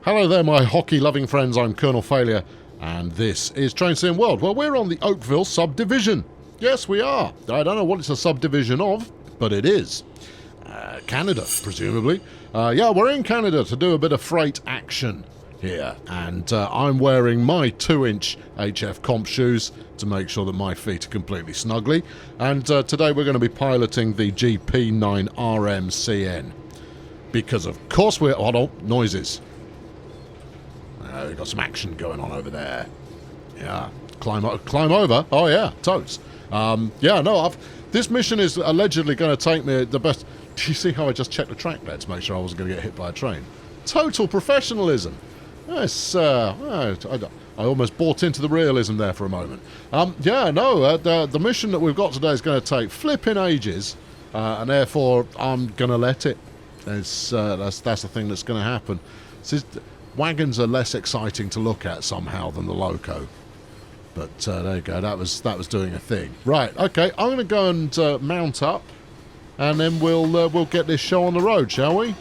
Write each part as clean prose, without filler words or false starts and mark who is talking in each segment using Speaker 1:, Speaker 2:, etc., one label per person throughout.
Speaker 1: Hello there, my hockey-loving friends. I'm Colonel Failure, and this is Train Sim World. Well, we're on the Oakville Subdivision. Yes, we are. I don't know what it's a subdivision of, but it is. Canada, presumably. Yeah, we're in Canada to do a bit of freight action here, and I'm wearing my 2-inch HF comp shoes to make sure that my feet are completely snuggly. And today we're going to be piloting the GP9RM CN. Because, of course, we're... Hold on, noises. We've got some action going on over there. Yeah. Climb over. Oh, yeah. Totes. Yeah, no, this mission is allegedly going to take me the best... Do you see how I just checked the track there to make sure I wasn't going to get hit by a train? Total professionalism. Yes, I almost bought into the realism there for a moment. Yeah, no, the mission that we've got today is going to take flipping ages, and therefore I'm going to let it. That's the thing that's going to happen. Wagons are less exciting to look at somehow than the loco. But there you go, that was doing a thing. Right, okay, I'm going to go and mount up, and then we'll get this show on the road, shall we?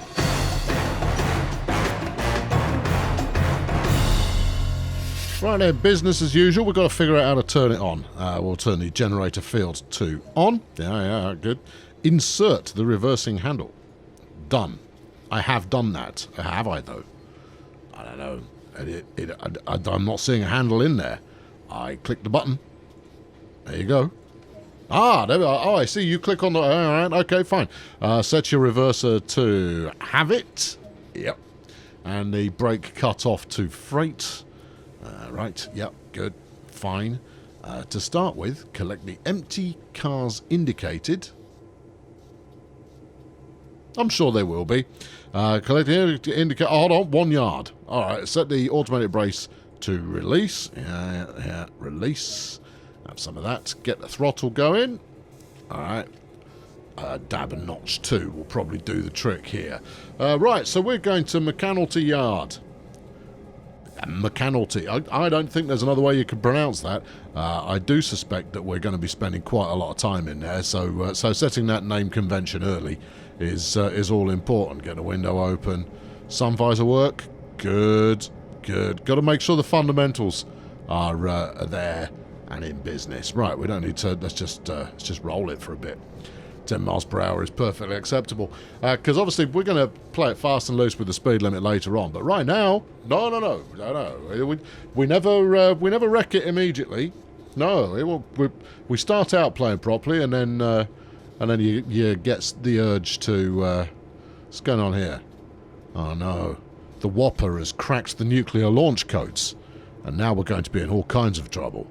Speaker 1: Right then, business as usual. We've got to figure out how to turn it on. We'll turn the generator field to on. Yeah, good. Insert the reversing handle. Done. I have done that. Have I, though? I don't know. I'm not seeing a handle in there. I click the button. There you go. Ah, there we are. Oh, I see. You click on the... All right, okay, fine. Set your reverser to have it. Yep. And the brake cut off to freight. Right, yep, good. Fine. To start with, collect the empty cars indicated. I'm sure there will be. Collect the indicator. Oh, hold on, 1 yard. All right, set the automatic brace to release. Yeah, release. Have some of that. Get the throttle going. All right. Dab and notch 2 will probably do the trick here. Right, so we're going to Mechanalty Yard. Mechanalty. I don't think there's another way you can pronounce that. I do suspect that we're going to be spending quite a lot of time in there, so setting that name convention early is all important. Get a window open. Sun visor work. Good. Got to make sure the fundamentals are there and in business. Right, we don't need to... Let's just roll it for a bit. 10 miles per hour is perfectly acceptable. Because obviously we're going to play it fast and loose with the speed limit later on. But right now, no. We never wreck it immediately. No, we start out playing properly, and then you get the urge to... what's going on here? Oh no, the Whopper has cracked the nuclear launch codes, and now we're going to be in all kinds of trouble.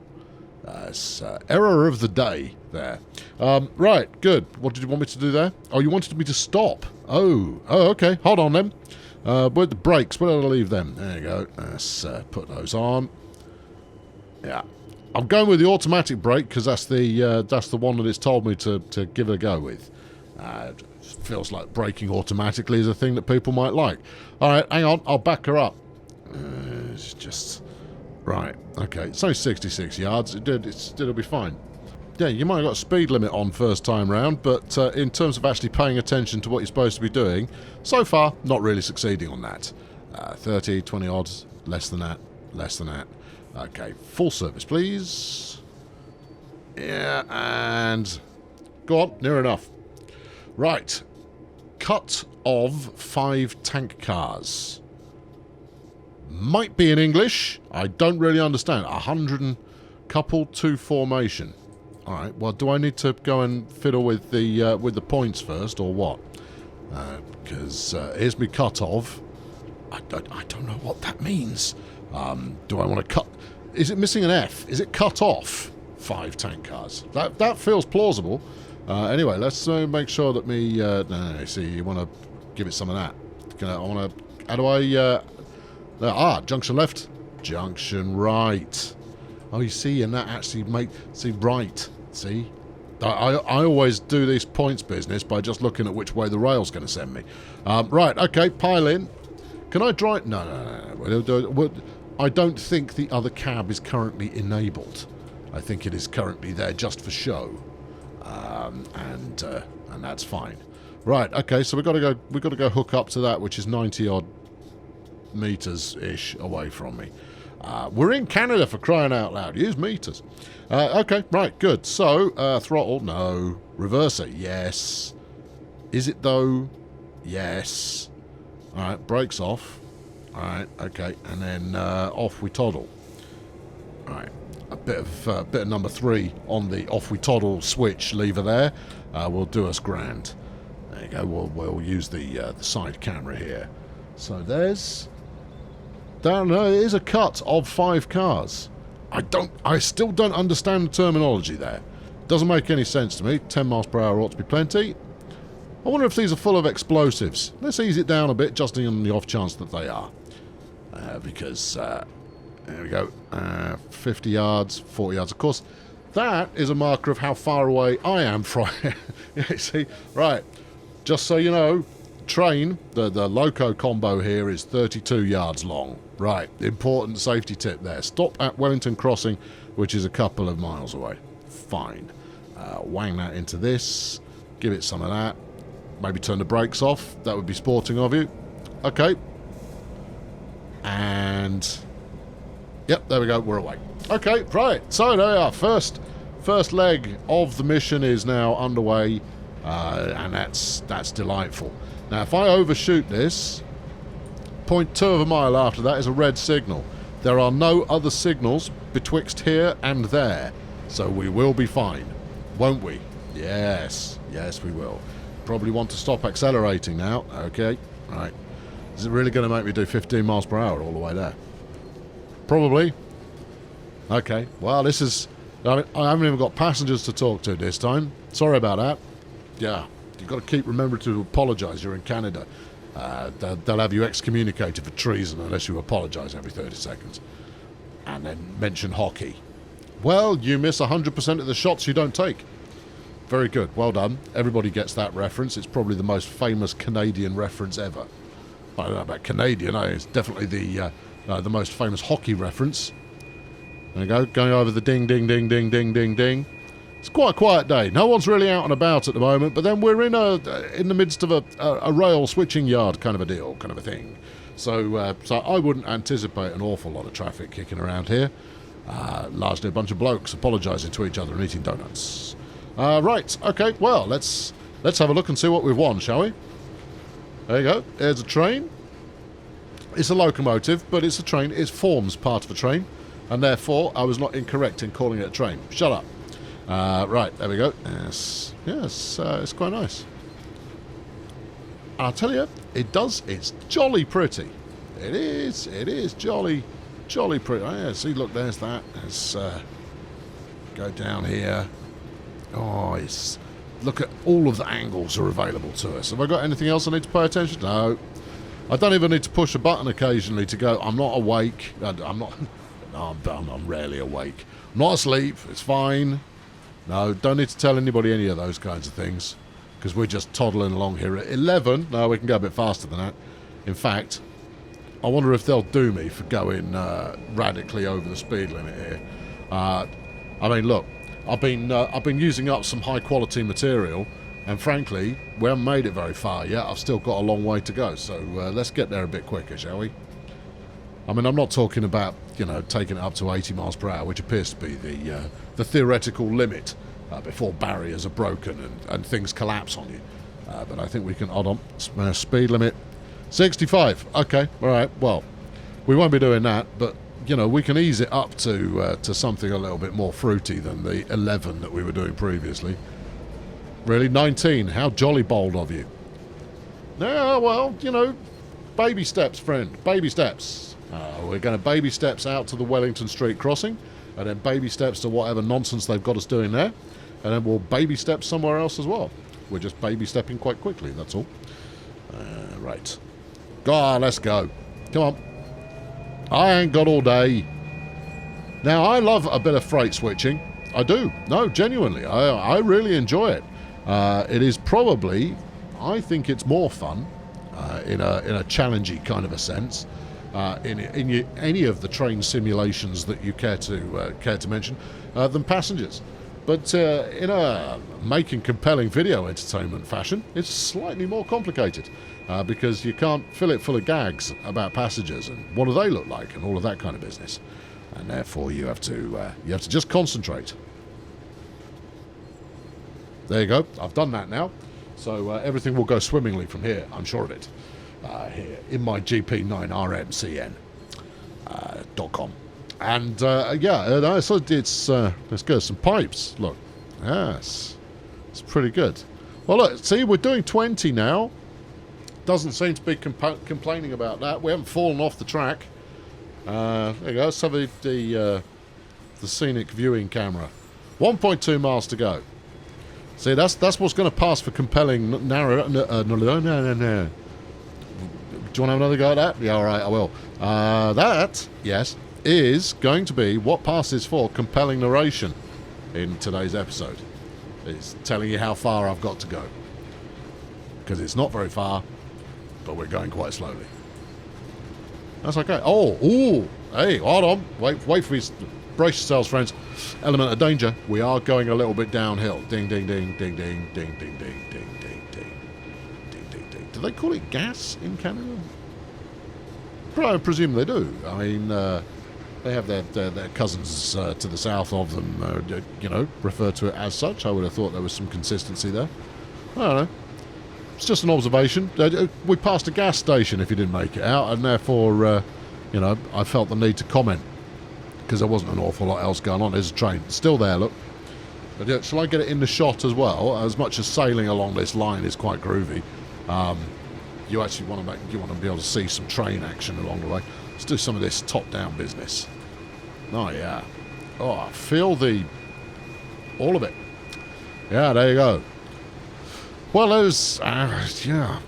Speaker 1: Error of the day there. Right, good. What did you want me to do there? Oh, you wanted me to stop. Oh, okay. Hold on then. Where the brakes? Where did I leave them? There you go. Let's put those on. Yeah. I'm going with the automatic brake because that's the one that it's told me to give it a go with. Feels like braking automatically is a thing that people might like. All right, hang on. I'll back her up. It's just... Right, okay, it's only 66 yards, it'll be fine. Yeah, you might have got a speed limit on first time round, but in terms of actually paying attention to what you're supposed to be doing, so far, not really succeeding on that. 30, 20 odds, less than that. Okay, full service, please. Yeah, and... Go on, near enough. Right, cut of 5 tank cars. Might be in English. I don't really understand. 100 and couple to formation. All right. Well, do I need to go and fiddle with the points first, or what? Because here's me cut off. I don't know what that means. Do I want to cut? Is it missing an F? Is it cut off 5 tank cars? That feels plausible. Anyway, let's make sure that me. No. See, you want to give it some of that. I want to. How do I? Junction left, junction right. Oh, you see, and that actually see, right. See? I always do this points business by just looking at which way the rail's going to send me. Right, okay, pile in. Can I drive? No. I don't think the other cab is currently enabled. I think it is currently there just for show. And that's fine. Right, okay, so we've got to go hook up to that, which is 90 odd meters-ish away from me. We're in Canada, for crying out loud. Use meters. Okay, right, good. So, throttle, no. Reverser, yes. Is it, though? Yes. All right, brakes off. All right, okay. And then off we toddle. All right, a bit of number 3 on the off we toddle switch lever there. Will do us grand. There you go. We'll use the side camera here. So there's... No, it is a cut of 5 cars. I still don't understand the terminology there. Doesn't make any sense to me. 10 miles per hour ought to be plenty. I wonder if these are full of explosives. Let's ease it down a bit, just on the off chance that they are. Because, there we go. 50 yards, 40 yards. Of course, that is a marker of how far away I am from... You see, right. Just so you know, train, the loco combo here is 32 yards long. Right, important safety tip there. Stop at Wellington Crossing, which is a couple of miles away. Fine. Wang that into this. Give it some of that. Maybe turn the brakes off. That would be sporting of you. Okay. And... Yep, there we go. We're away. Okay, right. So there we are. First leg of the mission is now underway. And that's delightful. Now, if I overshoot this, 0.2 of a mile after that is a red signal. There are no other signals betwixt here and there, so we will be fine, won't we? Yes, yes we will. Probably want to stop accelerating now. Okay, right. Is it really going to make me do 15 miles per hour all the way there? Probably. Okay, well, this is... I haven't even got passengers to talk to this time. Sorry about that. Yeah, you've got to keep remembering to apologise. You're in Canada. They'll have you excommunicated for treason unless you apologise every 30 seconds. And then mention hockey. Well, you miss 100% of the shots you don't take. Very good. Well done. Everybody gets that reference. It's probably the most famous Canadian reference ever. I don't know about Canadian. It's definitely the most famous hockey reference. There you go. Going over the ding, ding, ding, ding, ding, ding, ding. It's quite a quiet day. No one's really out and about at the moment, but then we're in the midst of a rail switching yard kind of a deal, kind of a thing. So I wouldn't anticipate an awful lot of traffic kicking around here. Largely a bunch of blokes apologising to each other and eating donuts. Right, okay, well, let's have a look and see what we've won, shall we? There you go. There's a train. It's a locomotive, but it's a train. It forms part of a train, and therefore I was not incorrect in calling it a train. Shut up. Right, there we go. Yes, it's quite nice. I'll tell you, it's jolly pretty. It is jolly pretty. Oh, yeah, see, look, there's that. Let's go down here. Oh, look at all of the angles are available to us. Have I got anything else I need to pay attention to? No. I don't even need to push a button occasionally to go, I'm not awake. I'm rarely awake. I'm not asleep. It's fine. No, don't need to tell anybody any of those kinds of things, because we're just toddling along here at 11. No, we can go a bit faster than that. In fact, I wonder if they'll do me for going radically over the speed limit here. I mean, look, I've been using up some high quality material, and frankly, we haven't made it very far yet. I've still got a long way to go, so let's get there a bit quicker, shall we? I mean, I'm not talking about, taking it up to 80 miles per hour, which appears to be the theoretical limit before barriers are broken and things collapse on you. But I think we can... Hold on. Speed limit 65. Okay, all right. Well, we won't be doing that, but, we can ease it up to something a little bit more fruity than the 11 that we were doing previously. Really? 19. How jolly bold of you. Yeah, well, baby steps, friend. Baby steps. We're going to baby steps out to the Wellington Street crossing, and then baby steps to whatever nonsense they've got us doing there, and then we'll baby step somewhere else as well. We're just baby stepping quite quickly, that's all. Right. Go on, let's go. Come on. I ain't got all day. Now, I love a bit of freight switching. I do. No, genuinely. I really enjoy it. It is probably, I think it's more fun in a challenging kind of a sense. In any of the train simulations that you care to mention, than passengers. But in a making compelling video entertainment fashion, it's slightly more complicated because you can't fill it full of gags about passengers and what do they look like and all of that kind of business. And therefore you have to just concentrate. There you go. I've done that now. So everything will go swimmingly from here. I'm sure of it. Here in my GP9RM CN .com. And yeah, so it's let's go some pipes. Look, yes, it's pretty good. Well, look, see, we're doing 20 now. Doesn't seem to be complaining about that. We haven't fallen off the track. There you go. Let's have the scenic viewing camera. 1.2 miles to go. See, that's what's going to pass for compelling narrow. No. Do you want to have another go at that? Yeah, all right, I will. That, yes, is going to be what passes for compelling narration in today's episode. It's telling you how far I've got to go. Because it's not very far, but we're going quite slowly. That's okay. Oh, ooh, hey, hold on. Wait for me. Brace yourselves, friends. Element of danger. We are going a little bit downhill. Ding, ding, ding, ding, ding, ding, ding, ding, ding, ding, ding, ding, ding, ding. Do they call it gas in Canada? I presume they do. I mean, they have their cousins to the south of them, you know, refer to it as such. I would have thought there was some consistency there. I don't know. It's just an observation. We passed a gas station if you didn't make it out, and therefore, you know, I felt the need to comment. Because there wasn't an awful lot else going on. There's a train still there, look. But yeah, shall I get it in the shot as well? As much as sailing along this line is quite groovy, you actually want to be able to see some train action along the way. Let's do some of this top-down business. Oh yeah, oh, I feel all of it. Yeah, there you go. Well, there's yeah,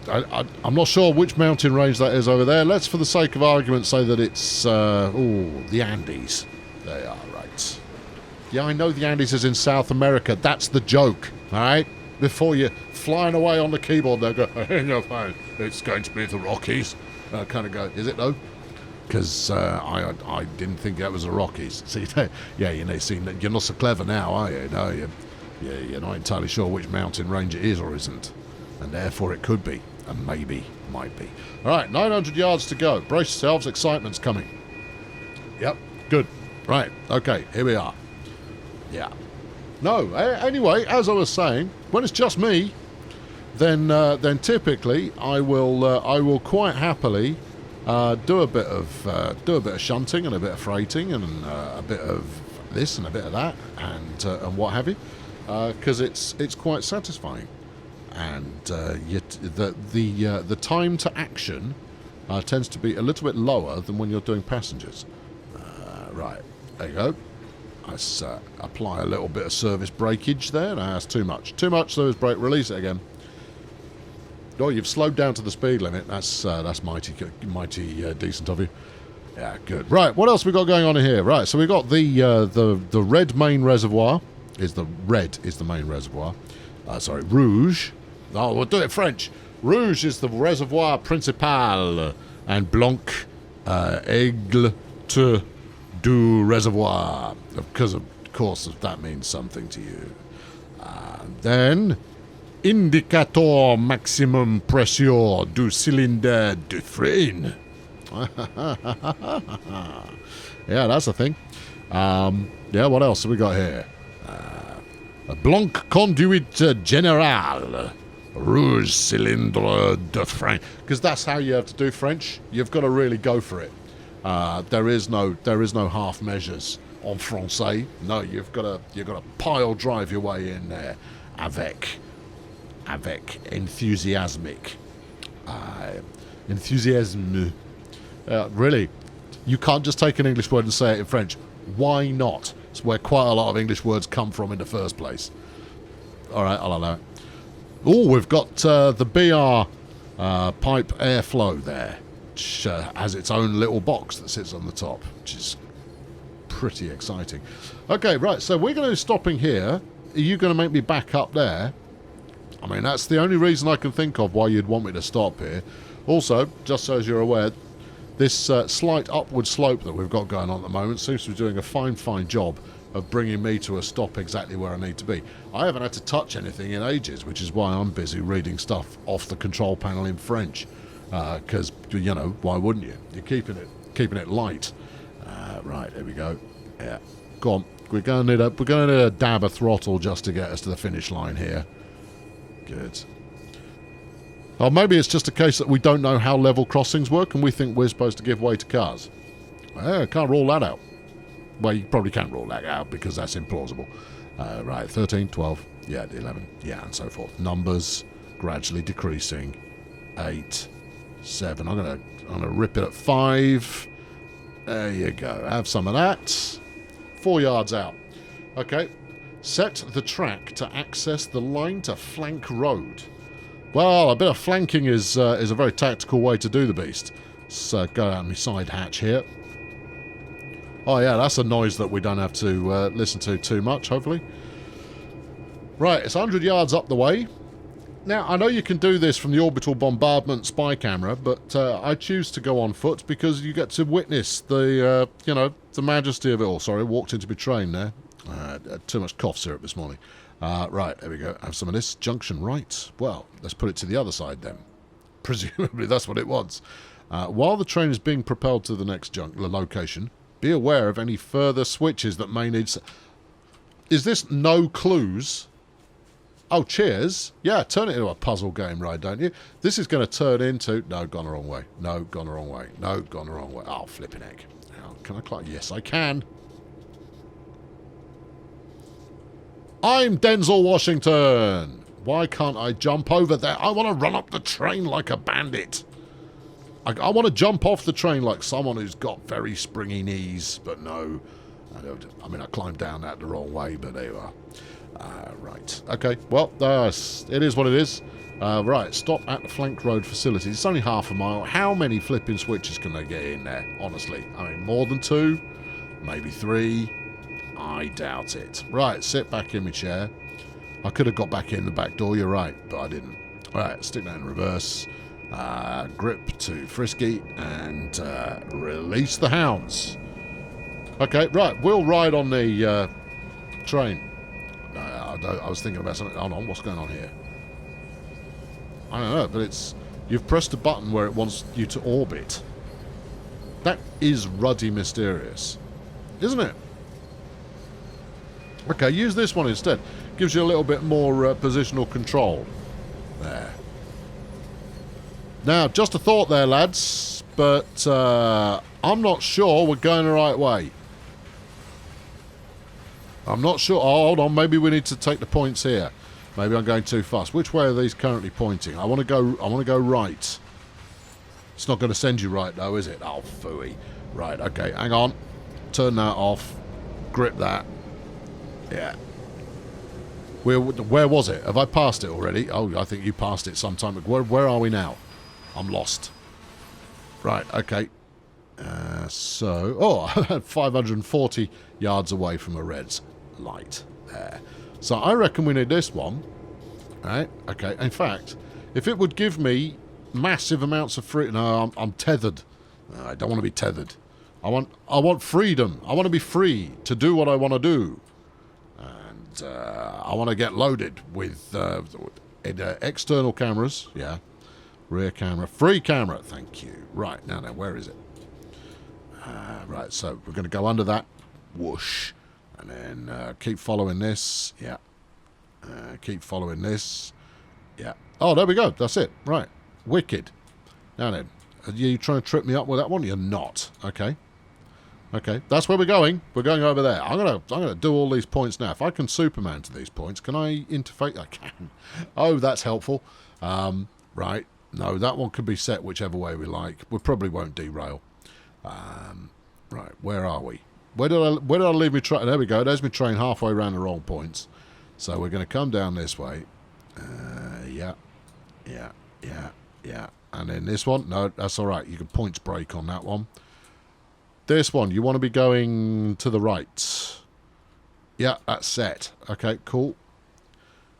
Speaker 1: I'm not sure which mountain range that is over there. Let's, for the sake of argument, say that it's the Andes. They are right. Yeah, I know the Andes is in South America. That's the joke, all right? Before you're flying away on the keyboard, they'll go, no, fine. It's going to be the Rockies. Kind of go, is it though? Because I didn't think that was the Rockies. See, yeah, you know, see, you're not so clever now, are you? No, you're not entirely sure which mountain range it is or isn't. And therefore it could be, and maybe might be. All right, 900 yards to go. Brace yourselves, excitement's coming. Yep, good. Right, okay, here we are. Yeah. No, anyway, as I was saying, when it's just me, then typically I will quite happily do a bit of shunting and a bit of freighting and a bit of this and a bit of that and what have you, because it's quite satisfying, and the time to action tends to be a little bit lower than when you're doing passengers. Right, there you go. Let's apply a little bit of service breakage there. No, that's too much. Too much service brake. Release it again. Oh, you've slowed down to the speed limit. That's mighty decent of you. Yeah, good. Right, what else we got going on in here? Right, so we got the red main reservoir. The main reservoir. Sorry, rouge. Oh, we'll do it French. Rouge is the reservoir principal, and blanc, aigle, du reservoir, because of course that means something to you. Then indicator maximum pressure du cylinder de frein. Yeah, that's a thing. Yeah, what else have we got here? Blanc conduit général, rouge cylindre de frein. Because that's how you have to do French. You've got to really go for it. There is no half measures en français. No, you've got to pile drive your way in there, avec enthusiasme. Really, you can't just take an English word and say it in French. Why not? It's where quite a lot of English words come from in the first place. All right, I'll allow it. Oh, we've got the BR pipe airflow there, which has its own little box that sits on the top, which is pretty exciting. Okay, right, so we're going to be stopping here. Are you going to make me back up there? I mean, that's the only reason I can think of why you'd want me to stop here. Also, just so as you're aware, this slight upward slope that we've got going on at the moment seems to be doing a fine job of bringing me to a stop exactly where I need to be. I haven't had to touch anything in ages, which is why I'm busy reading stuff off the control panel in French. Because, you know, why wouldn't you? You're keeping it light. Right, here we go. Yeah, go on. We're going to need a dab of throttle just to get us to the finish line here. Good. Or maybe it's just a case that we don't know how level crossings work and we think we're supposed to give way to cars. Can't rule that out. Well, you probably can't rule that out because that's implausible. Right, 13, 12, yeah, 11, yeah, and so forth. Numbers gradually decreasing. 8, 7. I'm gonna rip it at 5. There you go. Have some of that. 4 yards out. Okay. Set the track to access the line to flank road. Well, a bit of flanking is a very tactical way to do the beast. So go out my side hatch here. Oh yeah, that's a noise that we don't have to listen to too much, hopefully. Right, it's 100 yards up the way. Now, I know you can do this from the orbital bombardment spy camera, but I choose to go on foot because you get to witness the, you know, the majesty of it all. Sorry, walked into my train there. Too much cough syrup this morning. Right, there we go. Have some of this. Junction right. Well, let's put it to the other side then. Presumably that's what it wants. While the train is being propelled to the next location, be aware of any further switches that may need... Is this no clues? Oh, cheers. Yeah, turn it into a puzzle game, right, don't you? This is going to turn into... No, gone the wrong way. No, gone the wrong way. No, gone the wrong way. Oh, flipping heck. Oh, can I climb? Yes, I can. I'm Denzel Washington. Why can't I jump over there? I want to run up the train like a bandit. I want to jump off the train like someone who's got very springy knees, but no. I mean, I climbed down that the wrong way, but there you are. Right. Okay, well, it is what it is. Right, stop at the flank road facility. It's only half a mile. How many flipping switches can they get in there, honestly? I mean, more than 2? Maybe 3? I doubt it. Right, sit back in my chair. I could have got back in the back door, you're right, but I didn't. Right, stick that in reverse. Grip to frisky, and release the hounds. Okay, right, we'll ride on the train. I was thinking about something. Hold on, what's going on here? I don't know, but it's... You've pressed a button where it wants you to orbit. That is ruddy mysterious. Isn't it? Okay, use this one instead. Gives you a little bit more positional control. There. Now, just a thought there, lads, but I'm not sure we're going the right way. I'm not sure. Oh, hold on. Maybe we need to take the points here. Maybe I'm going too fast. Which way are these currently pointing? I want to go right. It's not going to send you right, though, is it? Oh, phooey. Right, okay. Hang on. Turn that off. Grip that. Yeah. Where was it? Have I passed it already? Oh, I think you passed it sometime. Where are we now? I'm lost. Right, okay. So, 540 yards away from a red's light. There. So I reckon we need this one. Right, okay. In fact, if it would give me massive amounts of freedom... No, I'm tethered. No, I don't want to be tethered. I want freedom. I want to be free to do what I want to do. And I want to get loaded with external cameras. Yeah. Rear camera. Free camera. Thank you. Right. Now, where is it? Right, so we're going to go under that. Whoosh. And then keep following this. Yeah. Keep following this. Yeah. Oh, there we go. That's it. Right. Wicked. Now then. Are you trying to trip me up with that one? You're not. Okay. Okay. That's where we're going. We're going over there. I'm gonna do all these points now. If I can Superman to these points, can I interface? I can. Oh, that's helpful. Right. No, that one can be set whichever way we like. We probably won't derail. Right, where are we? Where did I leave my train? There we go. There's my train halfway around the wrong points. So we're going to come down this way. Yeah. And then this one. No, that's all right. You can points break on that one. This one, you want to be going to the right. Yeah, that's set. Okay, cool.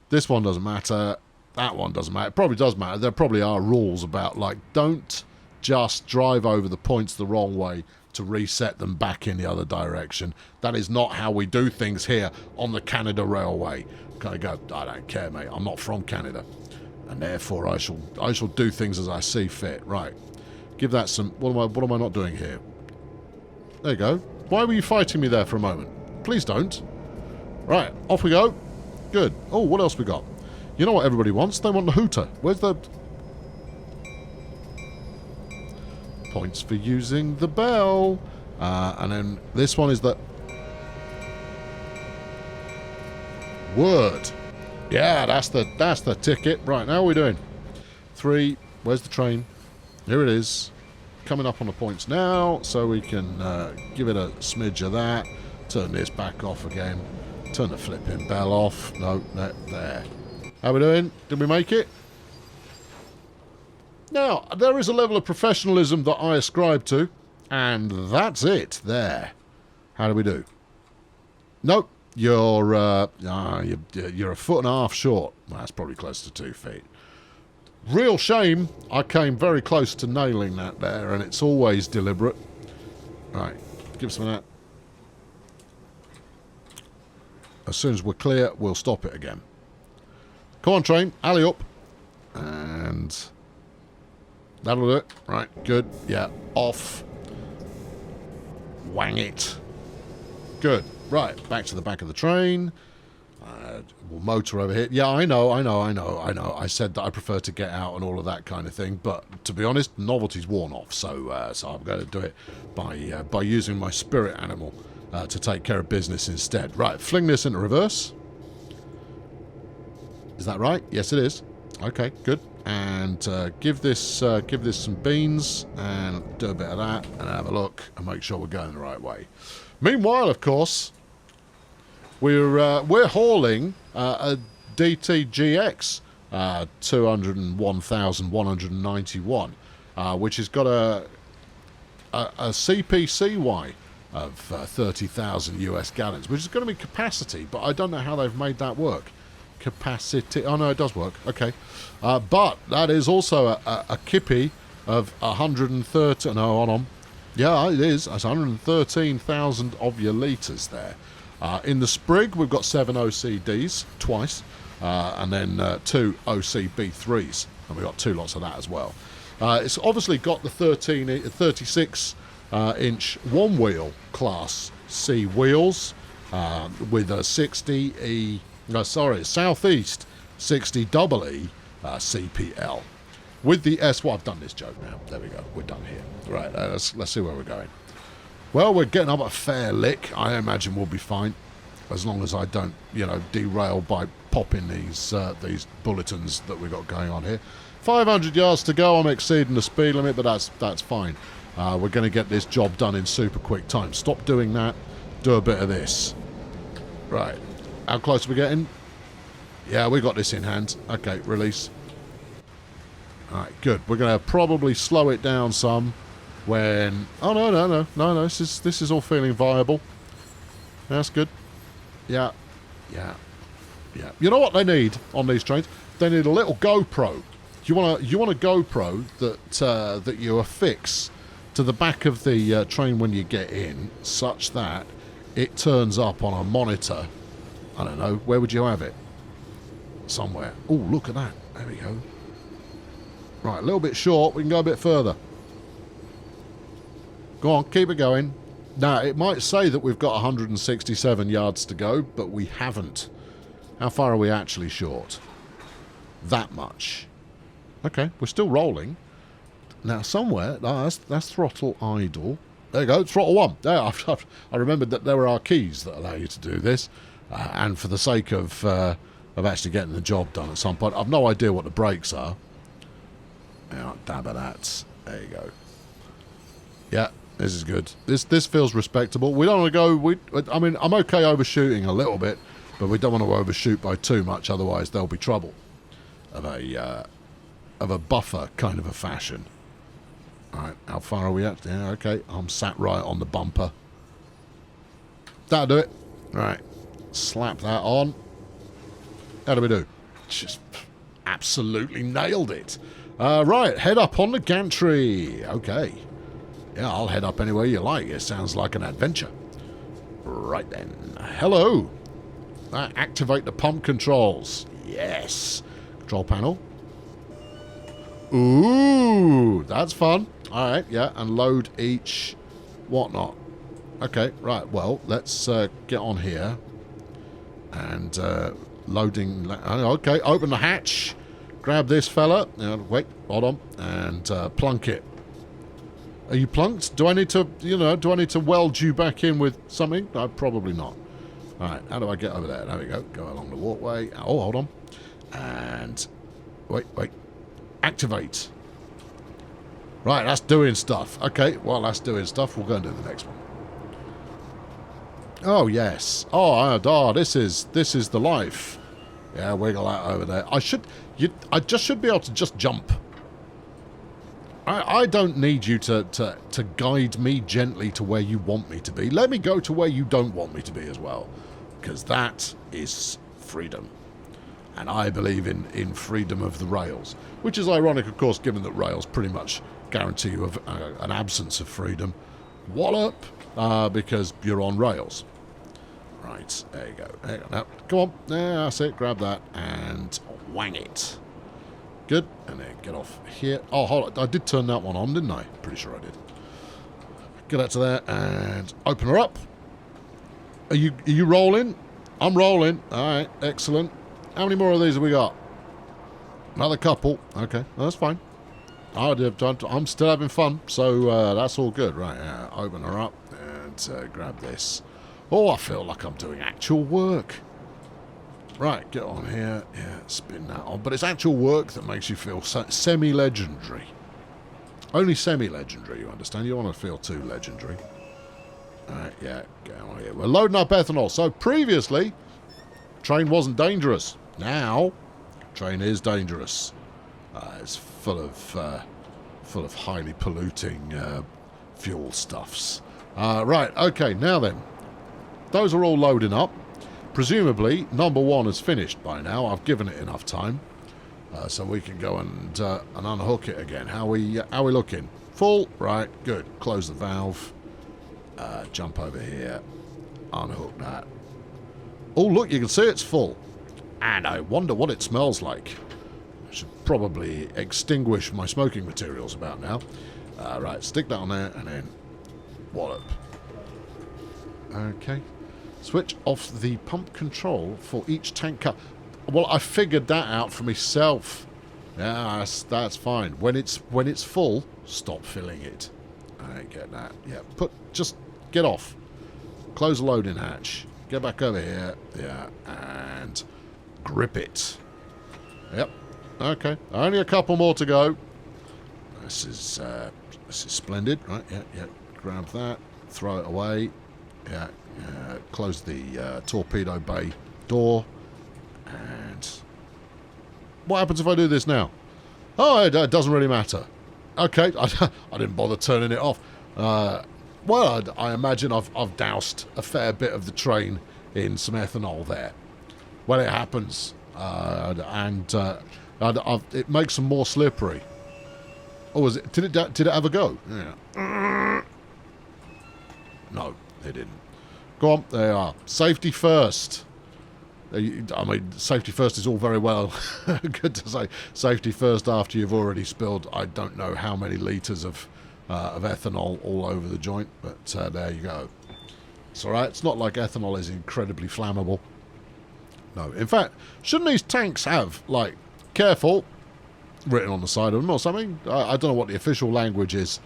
Speaker 1: This one doesn't matter. That one doesn't matter. It probably does matter. There probably are rules about, like, don't just drive over the points the wrong way to reset them back in the other direction. That is not how we do things here on the Canada Railway. Kind of go, I don't care, mate. I'm not from Canada. And therefore I shall do things as I see fit. Right. Give that some... What am I not doing here? There you go. Why were you fighting me there for a moment? Please don't. Right, off we go. Good. Oh, what else we got? You know what everybody wants? They want the hooter. Where's the... Points for using the bell. And then this one is the... Word. Yeah, that's the ticket. Right, now what are we doing? 3. Where's the train? Here it is. Coming up on the points now, so we can give it a smidge of that. Turn this back off again. Turn the flipping bell off. No, there. How we doing? Did we make it? Now, there is a level of professionalism that I ascribe to, and that's it. There. How do we do? Nope. You're a 1.5 foot short. Well, that's probably close to 2 feet. Real shame. I came very close to nailing that there, and it's always deliberate. Right, give some of that. As soon as we're clear, we'll stop it again. Come on, train. Alley up. And that'll do it. Right, good. Yeah, off. Wang it. Good. Right, back to the back of the train. We'll motor over here. Yeah, I know. I said that I prefer to get out and all of that kind of thing, but to be honest, novelty's worn off, so I'm going to do it by using my spirit animal to take care of business instead. Right, fling this into reverse. Is that right? Yes, it is. Okay, good. And give this some beans and do a bit of that and have a look and make sure we're going the right way. Meanwhile, of course, we're hauling a DTGX 201,191, which has got a CPCY of 30,000 US gallons, which is going to be capacity, but I don't know how they've made that work. Capacity. Oh no, it does work. Okay, but that is also a kippy of 130. No, hold on. Yeah, it is. That's 113,000 of your litres there. In the sprig, we've got 7 OCDs twice, and then 2 OCB3s, and we've got 2 lots of that as well. It's obviously got the 36-inch one-wheel Class C wheels with a 60E. No, sorry, Southeast 60 EE CPL. With the S... Well, I've done this joke now. There we go. We're done here. Right, let's see where we're going. Well, we're getting up a fair lick. I imagine we'll be fine. As long as I don't, derail by popping these bulletins that we've got going on here. 500 yards to go. I'm exceeding the speed limit, but that's fine. We're going to get this job done in super quick time. Stop doing that. Do a bit of this. Right. How close are we getting? Yeah, we got this in hand. Okay, release. Alright, good. We're going to probably slow it down some when... Oh, no. This is all feeling viable. That's good. Yeah. You know what they need on these trains? They need a little GoPro. You want a GoPro that you affix to the back of the train when you get in, such that it turns up on a monitor. I don't know. Where would you have it? Somewhere. Oh, look at that. There we go. Right, a little bit short. We can go a bit further. Go on, keep it going. Now, it might say that we've got 167 yards to go, but we haven't. How far are we actually short? That much. Okay, we're still rolling. Now, somewhere... that's throttle idle. There you go, throttle 1. There, I remembered that there are keys that allow you to do this. And for the sake of actually getting the job done at some point, I've no idea what the brakes are. Yeah, dab of that. There you go. Yeah, this is good. This feels respectable. We don't want to go... I mean, I'm okay overshooting a little bit, but we don't want to overshoot by too much, otherwise there'll be trouble. Of a buffer kind of a fashion. Alright, how far are we at? Yeah, okay. I'm sat right on the bumper. That'll do it. Right. Slap that on. How do we do? Just absolutely nailed it. Right, head up on the gantry. Okay. Yeah, I'll head up anywhere you like. It sounds like an adventure. Right then. Hello. Activate the pump controls. Yes. Control panel. Ooh, that's fun. All right, yeah, and load each whatnot. Okay, right, well, let's get on here. And loading... Okay, open the hatch. Grab this fella. Wait, hold on. And plunk it. Are you plunked? Do I need to, do I need to weld you back in with something? No, probably not. All right, how do I get over there? There we go. Go along the walkway. Oh, hold on. And... Wait. Activate. Right, that's doing stuff. Okay, while that's doing stuff, we'll go and do the next one. Oh, yes. Oh, this is the life. Yeah, wiggle out over there. I just should be able to just jump. I don't need you to guide me gently to where you want me to be. Let me go to where you don't want me to be as well. Because that is freedom. And I believe in freedom of the rails. Which is ironic, of course, given that rails pretty much guarantee you an absence of freedom. Wallop! Because you're on rails. Right, there you go. There you go. Now, come on. There, that's it. Grab that and wang it. Good. And then get off here. Oh, hold on. I did turn that one on, didn't I? Pretty sure I did. Get that to there and open her up. Are you rolling? I'm rolling. All right, excellent. How many more of these have we got? Another couple. Okay, that's fine. I'm still having fun, so that's all good. Right, open her up and grab this. Oh, I feel like I'm doing actual work. Right, get on here. Yeah, spin that on. But it's actual work that makes you feel semi-legendary. Only semi-legendary, you understand? You don't want to feel too legendary. Alright, yeah, get on here. We're loading up ethanol. So previously, train wasn't dangerous. Now, train is dangerous. It's full of highly polluting fuel stuffs. Right, okay, now then. Those are all loading up. Presumably, number one is finished by now. I've given it enough time. So we can go and unhook it again. How we looking? Full? Right, good. Close the valve. Jump over here. Unhook that. Oh, look, you can see it's full. And I wonder what it smells like. I should probably extinguish my smoking materials about now. Right, stick that on there and then wallop. Okay. Switch off the pump control for each tank car. Well, I figured that out for myself. Yeah, that's fine. When it's full, stop filling it. I get that. Yeah, just get off. Close the loading hatch. Get back over here. Yeah, and grip it. Yep. Okay. Only a couple more to go. This is splendid. Right. Yeah. Grab that. Throw it away. Yeah. Close the torpedo bay door. And what happens if I do this now? Oh, it doesn't really matter. Okay, I didn't bother turning it off. Well, I imagine I've doused a fair bit of the train in some ethanol there. Well, it happens, it makes them more slippery. Oh, did it have a go? Yeah. No, it didn't. Go on, there you are. Safety first. I mean, safety first is all very well. Good to say safety first after you've already spilled I don't know how many litres of ethanol all over the joint, but there you go. It's alright, it's not like ethanol is incredibly flammable. No, in fact, shouldn't these tanks have, like, careful written on the side of them or something? I don't know what the official language is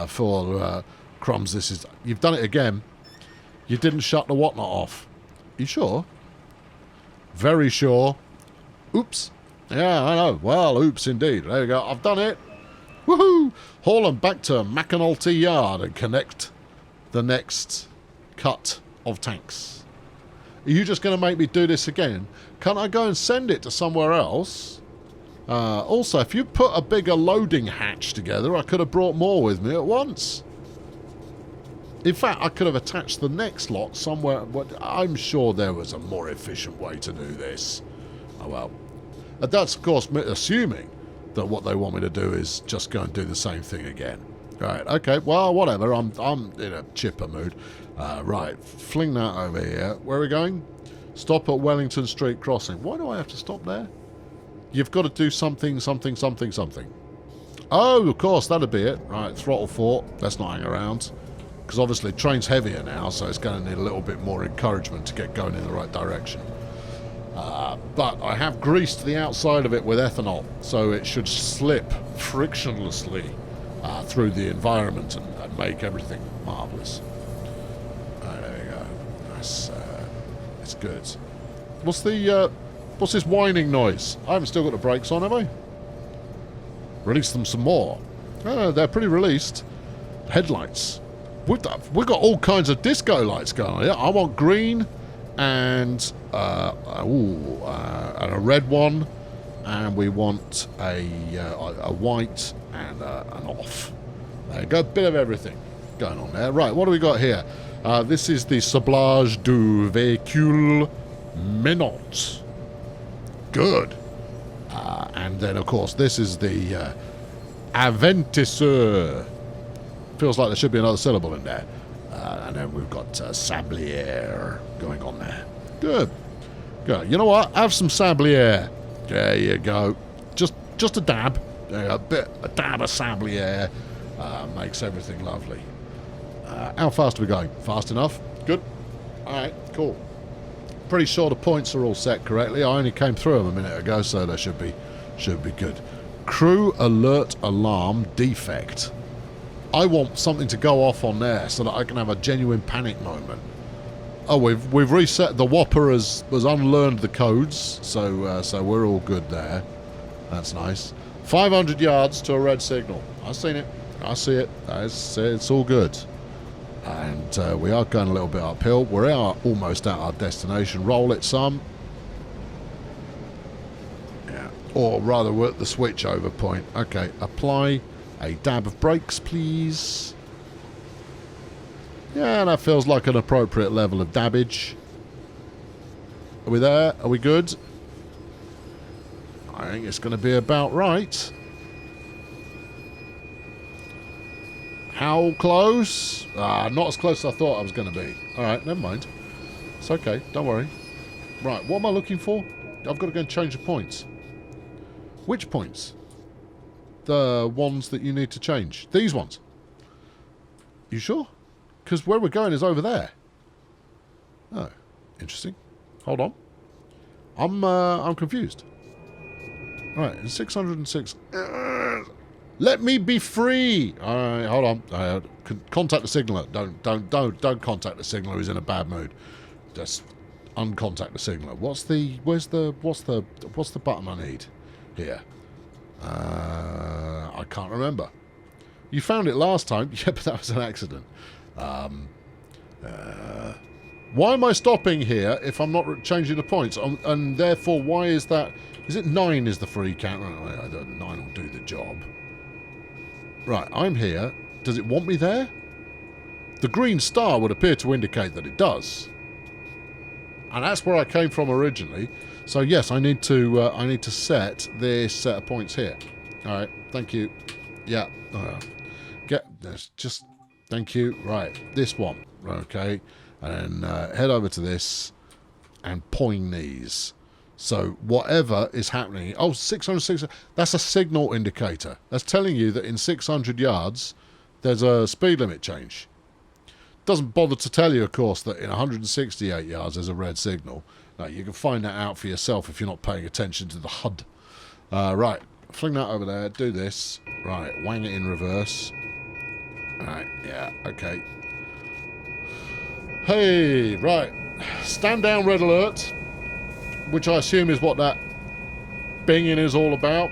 Speaker 1: for crumbs. This is, you've done it again. You didn't shut the whatnot off. You sure? Very sure. Oops. Yeah, I know. Well, oops indeed. There you go. I've done it. Woohoo! Haul them back to McAnulty Yard and connect the next cut of tanks. Are you just going to make me do this again? Can't I go and send it to somewhere else? Also, if you put a bigger loading hatch together, I could have brought more with me at once. In fact, I could have attached the next lot somewhere. I'm sure there was a more efficient way to do this. Oh well. That's, of course, assuming that what they want me to do is just go and do the same thing again. Right, okay, well, whatever. I'm in a chipper mood. Right, fling that over here. Where are we going? Stop at Wellington Street crossing. Why do I have to stop there? You've got to do something, something, something, something. Oh, of course, that'd be it. Right, throttle 4. Let's not hang around. Because obviously train's heavier now, so it's going to need a little bit more encouragement to get going in the right direction. But I have greased the outside of it with ethanol, so it should slip frictionlessly through the environment and make everything marvellous. There we go. That's it's good. What's this whining noise? I haven't still got the brakes on, have I? Release them some more. Oh, they're pretty released. Headlights. We've got all kinds of disco lights going on here. I want green and a red one, and we want a white and an off. There you go, bit of everything going on there. Right, what do we got here? This is the Sablage du Véhicule Menot. Good. And then, of course, this is the Aventisseur. Feels like there should be another syllable in there. And then we've got Sablière going on there. Good. Good. You know what? Have some Sablière. There you go. Just a dab. A dab of Sablière makes everything lovely. How fast are we going? Fast enough? Good. All right. Cool. Pretty sure the points are all set correctly. I only came through them a minute ago, so they should be good. Crew alert alarm defect. I want something to go off on there so that I can have a genuine panic moment. Oh, we've reset. The Whopper has unlearned the codes, so we're all good there. That's nice. 500 yards to a red signal. I've seen it. I see it. It's all good. And we are going a little bit uphill. We are almost at our destination. Roll it some. Yeah. Or rather, we're at the switch over point. Okay, apply a dab of brakes, please. Yeah, that feels like an appropriate level of dabbage. Are we there? Are we good? I think it's going to be about right. How close? Not as close as I thought I was going to be. Alright, never mind. It's okay, don't worry. Right, what am I looking for? I've got to go and change the points. Which points? The ones that you need to change. These ones. You sure? Because where we're going is over there. Oh, interesting. Hold on. I'm confused. Right, 606. Let me be free. All right, hold on. Contact the signaller. Don't contact the signaller who's in a bad mood. Just uncontact the signaller. What's the button I need here? I can't remember. You found it last time. Yeah, but that was an accident. Why am I stopping here if I'm not changing the points? And therefore, why is that? Is it 9 is the free count? I don't, 9 will do the job. Right, I'm here. Does it want me there? The green star would appear to indicate that it does. And that's where I came from originally. So yes, I need to set this set of points here. All right, thank you. Yeah, just thank you. Right, this one. Okay, and then head over to this and point these. So whatever is happening... Oh, 606... That's a signal indicator. That's telling you that in 600 yards, there's a speed limit change. Doesn't bother to tell you, of course, that in 168 yards, there's a red signal. Now, you can find that out for yourself if you're not paying attention to the HUD. Right, fling that over there. Do this. Right, wang it in reverse. Right, yeah, okay. Hey, right. Stand down, red alert. Which I assume is what that binging is all about.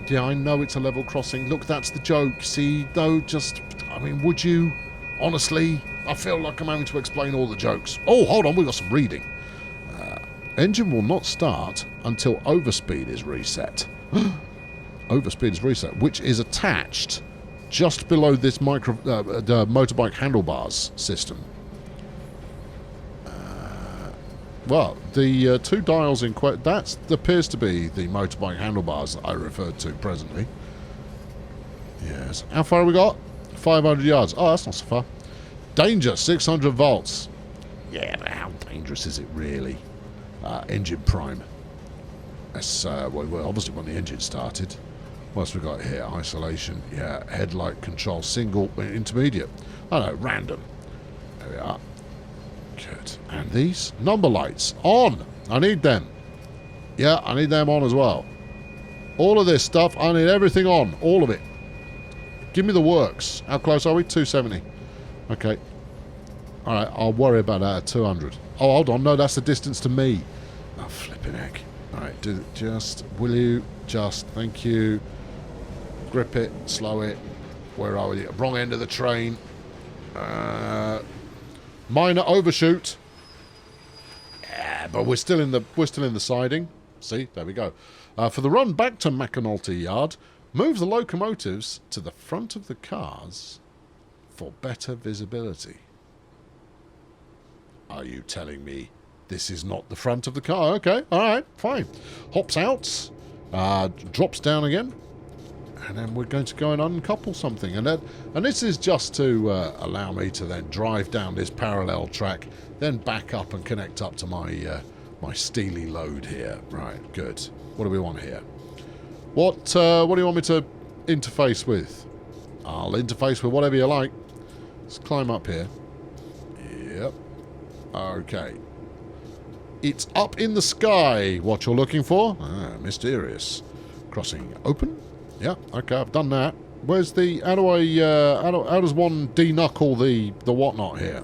Speaker 1: Yeah, I know it's a level crossing. Look, that's the joke. See, though, just... I mean, would you? Honestly, I feel like I'm having to explain all the jokes. Oh, hold on, we've got some reading. Engine will not start until overspeed is reset. Overspeed is reset, which is attached just below this the motorbike handlebars system. well, the two dials in that appears to be the motorbike handlebars that I referred to presently. Yes. How far have we got? 500 yards. Oh, that's not so far. Danger, 600 volts. Yeah, but how dangerous is it really? Engine prime. That's, well, obviously when the engine started. What else we got here? Isolation. Yeah, headlight control, single, intermediate. Oh no, random. There we are. Good. And these? Number lights. On! I need them. Yeah, I need them on as well. All of this stuff, I need everything on. All of it. Give me the works. How close are we? 270. Okay. Alright, I'll worry about that at 200. Oh, hold on. No, that's the distance to me. Oh, flipping heck. Alright, will you just, thank you. Grip it, slow it. Where are we? Wrong end of the train. Minor overshoot. Yeah, but we're still in the siding. See, there we go. For the run back to McAnulty Yard, move the locomotives to the front of the cars for better visibility. Are you telling me this is not the front of the car? Okay, all right, fine. Hops out, drops down again, and then we're going to go and uncouple something. And this is just to allow me to then drive down this parallel track, then back up and connect up to my my steely load here. Right, good. What do we want here? What do you want me to interface with? I'll interface with whatever you like. Let's climb up here. Yep. Okay. It's up in the sky, what you're looking for. Ah, mysterious. Crossing open. Yeah, okay, I've done that. Where's the... How do I... how does one deknuckle the whatnot here?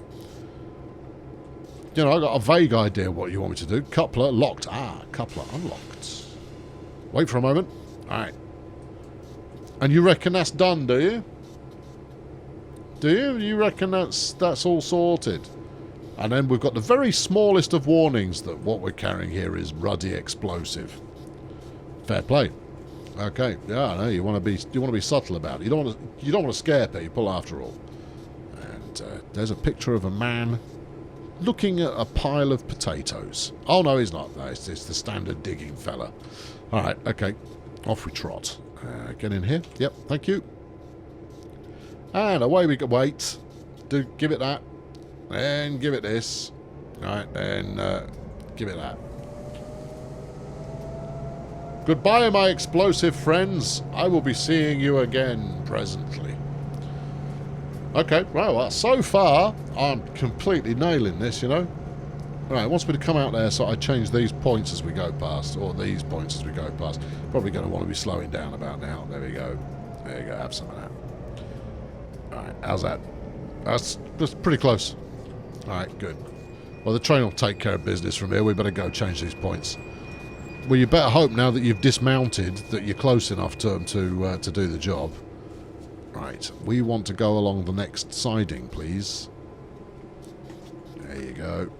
Speaker 1: You know, I've got a vague idea what you want me to do. Coupler locked. Ah, coupler unlocked. Wait for a moment. Alright. And you reckon that's done, do you? Do you? You reckon that's all sorted? And then we've got the very smallest of warnings that what we're carrying here is ruddy explosive. Fair play. Okay, yeah, I know you want to be subtle about it. You don't want to scare people after all. And there's a picture of a man looking at a pile of potatoes. Oh no, he's not. It's the standard digging fella. All right, okay, off we trot. Get in here. Yep, thank you. And away we go. Wait, give it that. And give it this. Alright, then give it that. Goodbye, my explosive friends. I will be seeing you again presently. Okay, right, well, so far, I'm completely nailing this, you know. Right, it wants me to come out there, so I change these points as we go past, or these points as we go past. Probably going to want to be slowing down about now. There we go. There you go, have some of that. Alright, how's that? That's pretty close. Alright, good. Well, the train will take care of business from here. We better go change these points. Well, you better hope now that you've dismounted that you're close enough to them to do the job. Right, we want to go along the next siding, please. There you go.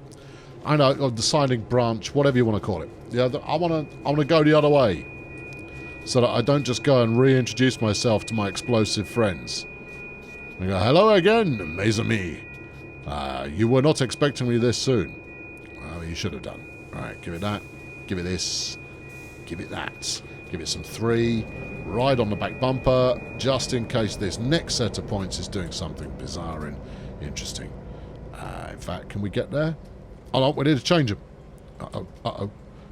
Speaker 1: I know, the siding branch, whatever you want to call it. Yeah, I want to go the other way, so that I don't just go and reintroduce myself to my explosive friends. I go, hello again, mes amis. You were not expecting me this soon. Well, you should have done. Alright, give it that. Give it this. Give it that. Give it some 3. Ride on the back bumper, just in case this next set of points is doing something bizarre and interesting. In fact, can we get there? Oh no, we need to change them. Uh-oh, uh-oh.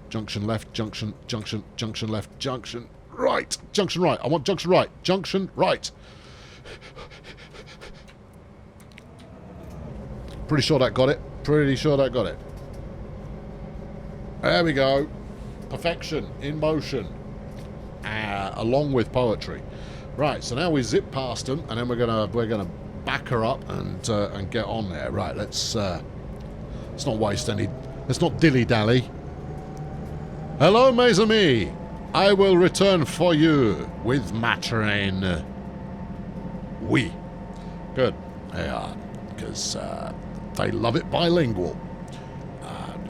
Speaker 1: Junction left, junction left, junction right. Junction right. I want junction right. Junction right. Pretty sure that got it. Pretty sure that got it. There we go. Perfection in motion. Along with poetry. Right, so now we zip past them, and then we're gonna back her up and get on there. Right, let's not waste any. Let's not dilly dally. Hello, mes amis. I will return for you with ma train. Oui. Good. They are, because they love it bilingual.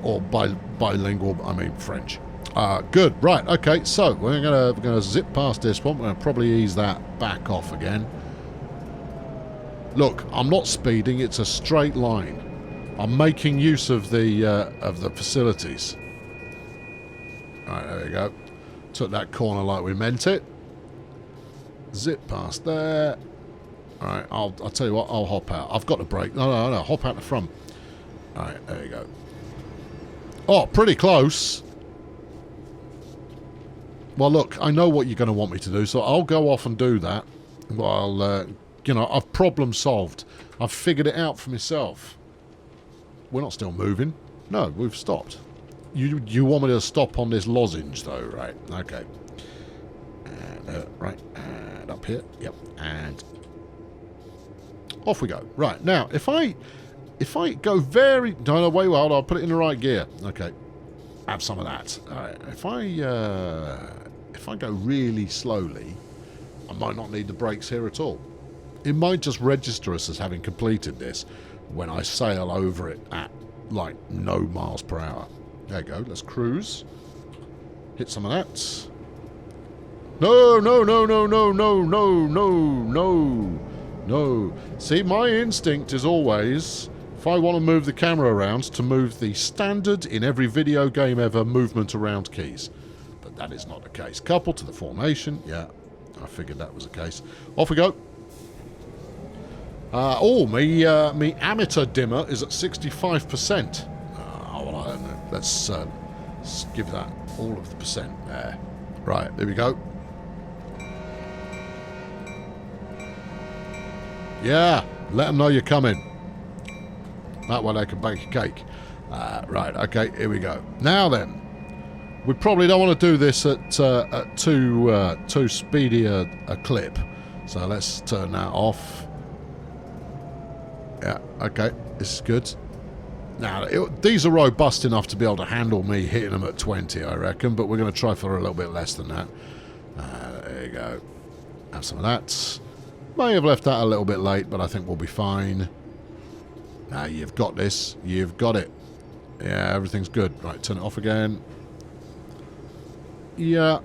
Speaker 1: Or bilingual, I mean French. Good. Right. Okay. So we're gonna zip past this one. We're gonna probably ease that back off again. Look, I'm not speeding. It's a straight line. I'm making use of the facilities. Right, there we go. Took that corner like we meant it. Zip past there. Alright, I'll tell you what, I'll hop out. I've got to brake. No, hop out the front. Alright, there you go. Oh, pretty close. Well, look, I know what you're going to want me to do, so I'll go off and do that while, you know, I've problem solved. I've figured it out for myself. We're not still moving. No, we've stopped. You want me to stop on this lozenge, though, right? Okay. And, right, and up here. Yep, and off we go. Right, now, if I go very... No, wait, well, I'll put it in the right gear. Okay. Have some of that. All right, if I go really slowly, I might not need the brakes here at all. It might just register us as having completed this when I sail over it at, like, no miles per hour. There you go. Let's cruise. Hit some of that. No, no, no, no, no, no, no, no, no, no. See, my instinct is always, if I want to move the camera around, to move the standard in every video game ever movement around keys. But that is not the case. Couple to the formation. Yeah, I figured that was the case. Off we go. Me amateur dimmer is at 65%. Well, I don't know. Let's give that all of the percent there. Right, there we go. Yeah, let them know you're coming. That way they can bake a cake. Right, okay, here we go. Now then, we probably don't want to do this at too speedy a clip. So let's turn that off. Yeah, okay, this is good. Now, these are robust enough to be able to handle me hitting them at 20, I reckon, but we're going to try for a little bit less than that. There you go. Have some of that. May have left that a little bit late, but I think we'll be fine. Now, you've got this. You've got it. Yeah, everything's good. Right, turn it off again. Yeah,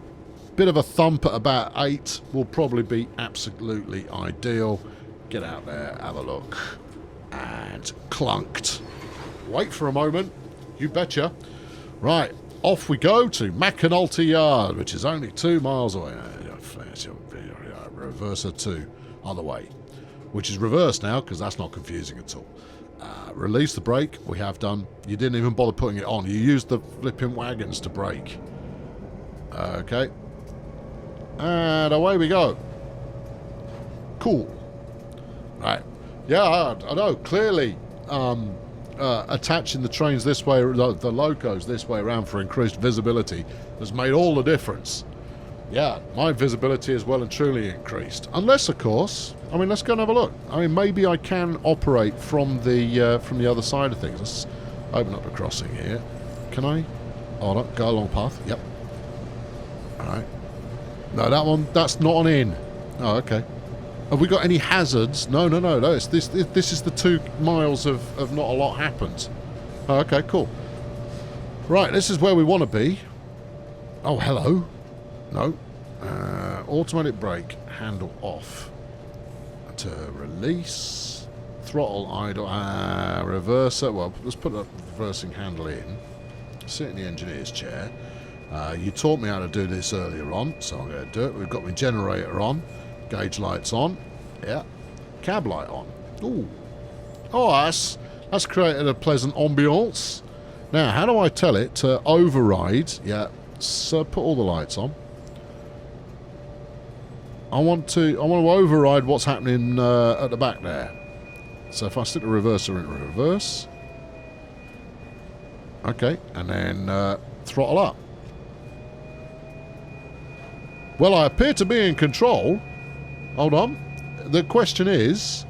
Speaker 1: bit of a thump at about 8 will probably be absolutely ideal. Get out there, have a look. And clunked. Wait for a moment. You betcha. Right, off we go to McAnulty Yard, which is only 2 miles away. Reverser 2, other way. Which is reverse now, because that's not confusing at all. Release the brake. We have done. You didn't even bother putting it on. You used the flipping wagons to brake. Okay. And away we go. Cool. Right. Yeah, I know. Clearly, attaching the trains this way, the locos this way around for increased visibility has made all the difference. Yeah, my visibility is well and truly increased. Unless, of course, I mean, let's go and have a look. I mean, maybe I can operate from the other side of things. Let's open up the crossing here. Can I? Hold on, go along path. Yep. All right. No, that one, that's not an in. Oh, okay. Have we got any hazards? No. This is the 2 miles of not a lot happened. Oh, okay, cool. Right, this is where we want to be. Oh, hello. No. Automatic brake, handle off. To release. Throttle idle. Reverser. Well, let's put the reversing handle in. Sit in the engineer's chair. You taught me how to do this earlier on, so I'm going to do it. We've got my generator on. Gauge lights on. Yeah. Cab light on. Ooh. Oh, that's created a pleasant ambiance. Now, how do I tell it to override? Yeah. So put all the lights on. I want to override what's happening at the back there. So if I stick the reverser in reverse. Okay, and then throttle up. Well, I appear to be in control. Hold on. The question is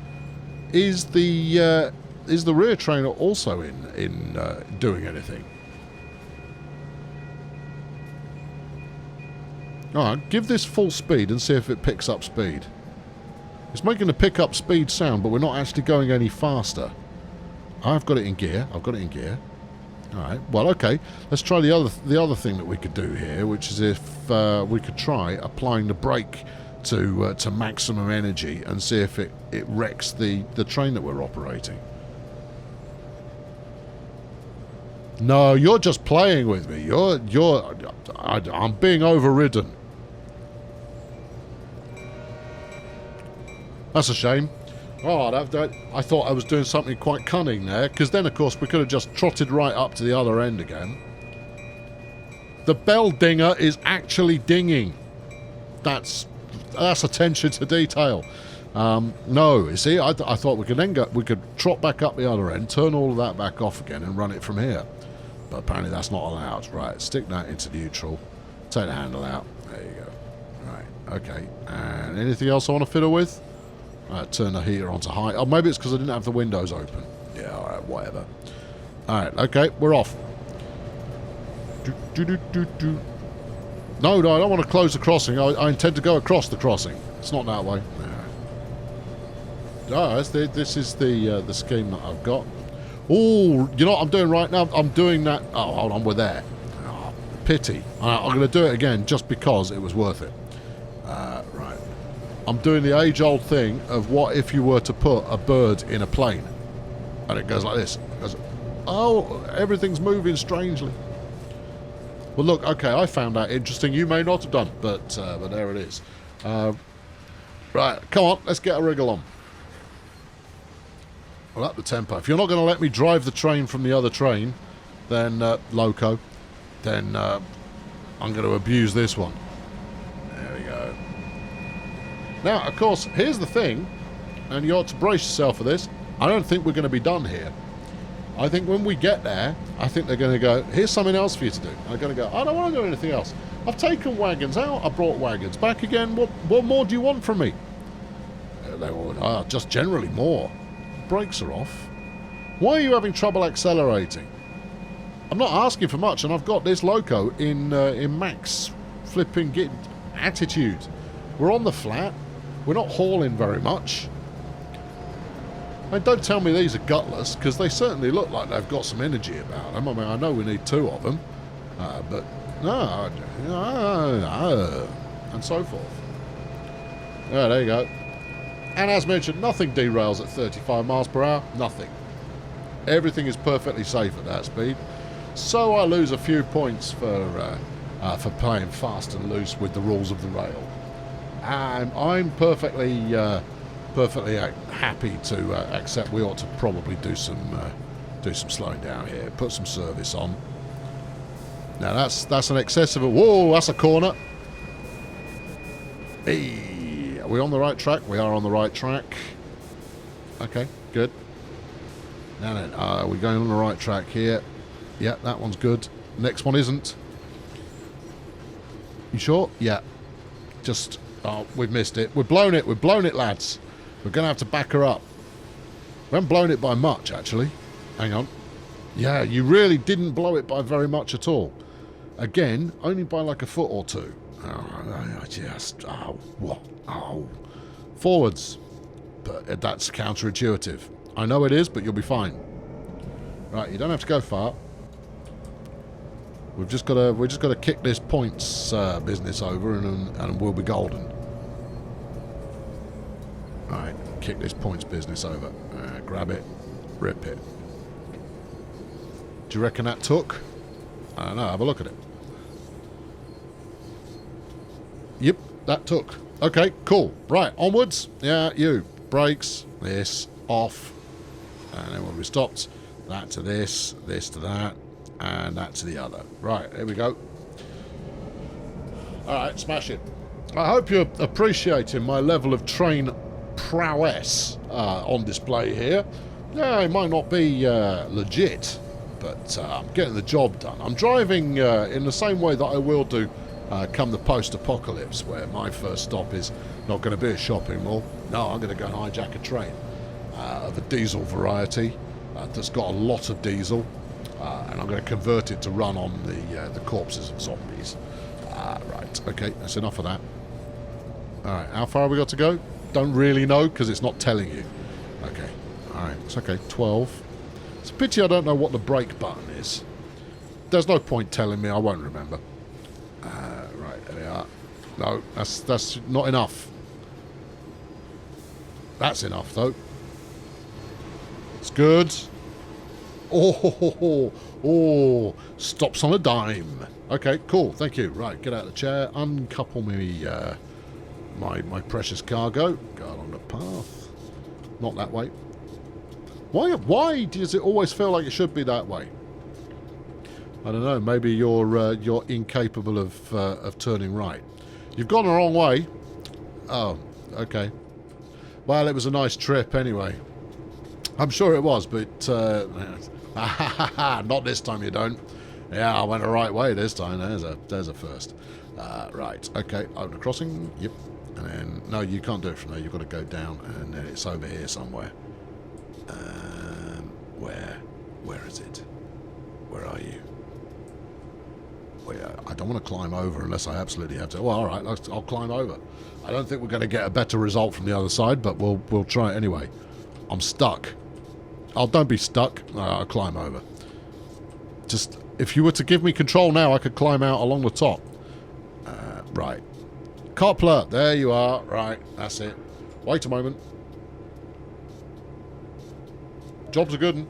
Speaker 1: the rear trainer also in doing anything? Alright, give this full speed and see if it picks up speed. It's making a pick up speed sound, but we're not actually going any faster. I've got it in gear. Alright, well, okay. Let's try the other thing that we could do here, which is if we could try applying the brake to maximum energy and see if it wrecks the train that we're operating. No, you're just playing with me. I'm being overridden. That's a shame. Oh, I thought I was doing something quite cunning there, because then, of course, we could have just trotted right up to the other end again. The bell dinger is actually dinging. That's attention to detail. No, you see, I thought we could trot back up the other end, turn all of that back off again, and run it from here. But apparently that's not allowed. Right, stick that into neutral. Take the handle out. There you go. Right, okay. And anything else I want to fiddle with? Turn the heater onto high. Oh, maybe it's because I didn't have the windows open. Yeah, alright, whatever. Alright, okay, we're off. No, I don't want to close the crossing. I intend to go across the crossing. It's not that way. No, this is the scheme that I've got. Oh, you know what I'm doing right now? I'm doing that. Oh, hold on, we're there. Oh, pity. I'm going to do it again just because it was worth it. Right. I'm doing the age-old thing of what if you were to put a bird in a plane. And it goes like this. It goes, oh, everything's moving strangely. Well, look, okay, I found that interesting. You may not have done, but there it is. Right, come on, let's get a wriggle on. Well, up the tempo. If you're not going to let me drive the train from the other train, then, loco, then I'm going to abuse this one. There we go. Now, of course, here's the thing, and you ought to brace yourself for this. I don't think we're going to be done here. I think when we get there, I think they're going to go, here's something else for you to do. And they're going to go, I don't want to do anything else. I've taken wagons out, I brought wagons back again. What more do you want from me? They will, just generally more. Brakes are off. Why are you having trouble accelerating? I'm not asking for much, and I've got this loco in max flipping attitude. We're on the flat. We're not hauling very much. Don't tell me these are gutless, because they certainly look like they've got some energy about them. I mean, I know we need two of them, but no, and so forth. Yeah, there you go. And as mentioned, nothing derails at 35 miles per hour. Nothing. Everything is perfectly safe at that speed. So I lose a few points for playing fast and loose with the rules of the rail. And I'm perfectly happy to accept we ought to probably do some slowing down here. Put some service on. Now that's an excessive. Whoa, that's a corner. Hey, are we on the right track? We are on the right track. Okay, good. Now then, are we going on the right track here? Yeah, that one's good. Next one isn't. You sure? Yeah. Just, oh, we've missed it. We've blown it. We've blown it, lads. We're going to have to back her up. We haven't blown it by much, actually. Hang on. Yeah, you really didn't blow it by very much at all. Again, only by like a foot or two. Oh. Forwards. But that's counterintuitive. I know it is, but you'll be fine. Right, you don't have to go far. We're just gotta kick this points business over, and we'll be golden. All right, kick this points business over. Grab it, rip it. Do you reckon that took? I don't know. Have a look at it. Yep, that took. Okay, cool. Right, onwards. Yeah, you. Brakes. This off. And then when we stopped, that to this to that, and that to the other. Right, here we go. Alright, smash it. I hope you're appreciating my level of train prowess on display here. Yeah, it might not be legit, but I'm getting the job done. I'm driving in the same way that I will do come the post-apocalypse, where my first stop is not going to be a shopping mall. No, I'm going to go and hijack a train of a diesel variety that's got a lot of diesel, and I'm going to convert it to run on the corpses of zombies. Right, okay, that's enough of that. Alright, how far have we got to go? Don't really know, because it's not telling you. Okay, alright, it's okay, 12. It's a pity I don't know what the brake button is. There's no point telling me, I won't remember. Right, there we are. No, that's not enough. That's enough, though. It's good. Oh, stops on a dime. Okay, cool, thank you. Right, get out of the chair, uncouple me, my precious cargo. Go along the path. Not that way. Why does it always feel like it should be that way? I don't know, maybe you're incapable of turning right. You've gone the wrong way. Oh, okay. Well, it was a nice trip anyway. I'm sure it was, but not this time you don't. Yeah, I went the right way this time. There's a first. Right, okay, open a crossing. Yep. And then, no, you can't do it from there. You've got to go down, and then it's over here somewhere. Where is it? Where are you? Well, I don't want to climb over unless I absolutely have to. Well, all right, I'll climb over. I don't think we're going to get a better result from the other side, but we'll try it anyway. I'm stuck. Oh, don't be stuck. I'll climb over. Just, if you were to give me control now, I could climb out along the top. Right. Coupler, there you are. Right, that's it. Wait a moment. Job's a good one.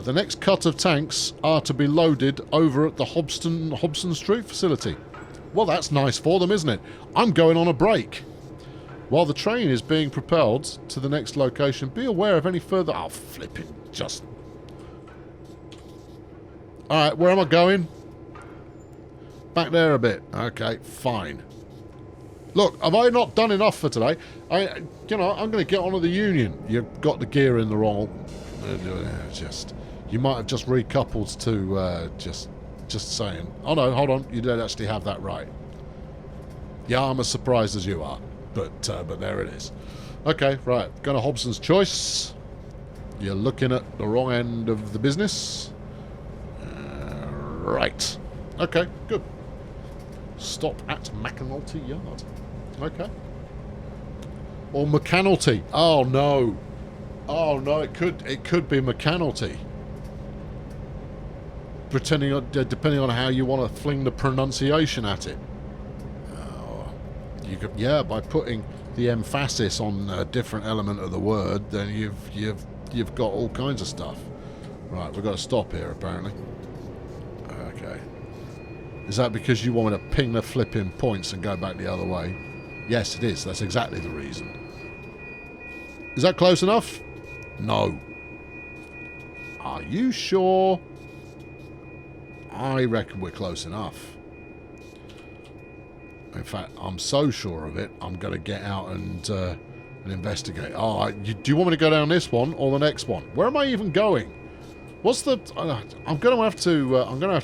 Speaker 1: The next cut of tanks are to be loaded over at the Hobson Street facility. Well, that's nice for them, isn't it? I'm going on a break. While the train is being propelled to the next location, be aware of any further... Oh, flipping, just... Alright, where am I going? Back there a bit. Okay, fine. Look, have I not done enough for today? I'm going to get onto the Union. You've got the gear in the wrong... you might have just recoupled to just saying. Oh no, hold on, you don't actually have that right. Yeah, I'm as surprised as you are, but there it is. Okay, right, going to Hobson's Choice. You're looking at the wrong end of the business. Right. Okay, good. Stop at McAnulty Yard. Okay. Or McAnulty. Oh no. Oh no, it could be McAnulty. Depending on how you want to fling the pronunciation at it. Oh, you could, yeah, by putting the emphasis on a different element of the word, then you've got all kinds of stuff. Right, we've got to stop here apparently. Okay. Is that because you want me to ping the flipping points and go back the other way? Yes, it is. That's exactly the reason. Is that close enough? No. Are you sure? I reckon we're close enough. In fact, I'm so sure of it, I'm going to get out and investigate. Oh, do you want me to go down this one or the next one? Where am I even going? What's the? I'm going to have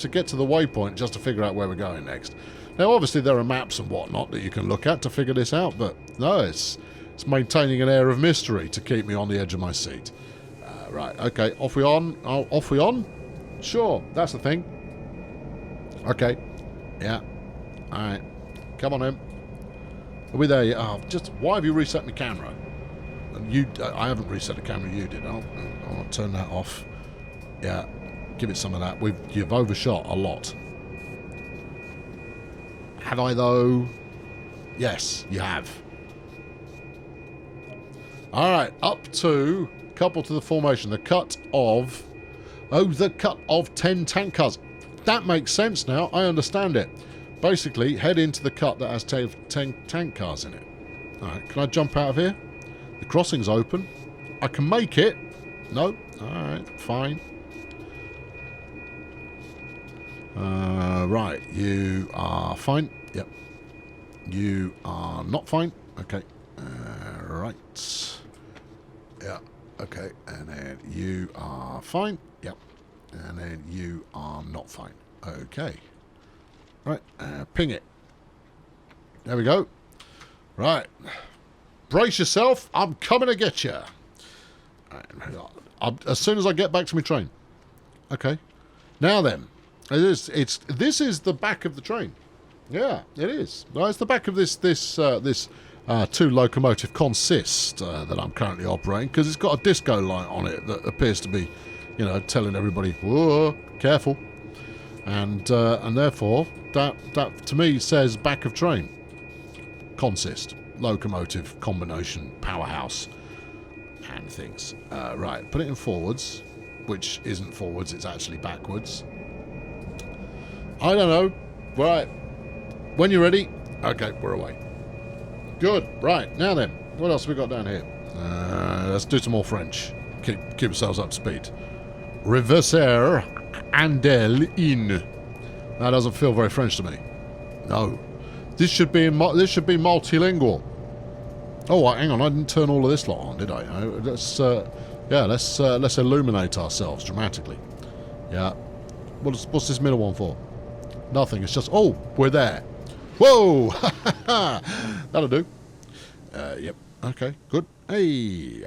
Speaker 1: to get to the waypoint just to figure out where we're going next. Now, obviously, there are maps and whatnot that you can look at to figure this out, but no, it's maintaining an air of mystery to keep me on the edge of my seat. Right, okay, off we on. Oh, off we on? Sure, that's the thing. Okay, yeah. Alright, come on in. Are we there yet? Oh, why have you reset my camera? And I haven't reset the camera, you did. I'll turn that off. Yeah, give it some of that. You've overshot a lot. Have I, though? Yes, you have. Alright, up to... couple to the formation. The cut of 10 tank cars. That makes sense now. I understand it. Basically, head into the cut that has 10 tank cars in it. Alright, can I jump out of here? The crossing's open. I can make it. No. Alright, fine. Right, you are fine. Yep. You are not fine. Okay. Right. Yeah. Okay, and then you are fine. Yep. And then you are not fine. Okay. Right, ping it. There we go. Right. Brace yourself. I'm coming to get you. As soon as I get back to my train. Okay. Now then. This is the back of the train. Yeah, it is. Well, it's the back of this two locomotive consist that I'm currently operating, because it's got a disco light on it that appears to be, telling everybody, whoa, careful, and therefore that to me says back of train consist, locomotive combination, powerhouse, and things. Right, put it in forwards. which isn't forwards, it's actually backwards. I don't know. Right. When you're ready. Okay, we're away. Good. Right. Now then, what else have we got down here? Let's do some more French. Keep ourselves up to speed. Reverser andel in. That doesn't feel very French to me. No. This should be multilingual. Oh, hang on. I didn't turn all of this lot on, did I? Let's illuminate ourselves dramatically. Yeah. What's this middle one for? Nothing. It's just, oh, we're there. Whoa! That'll do. Yep. Okay, good. Hey,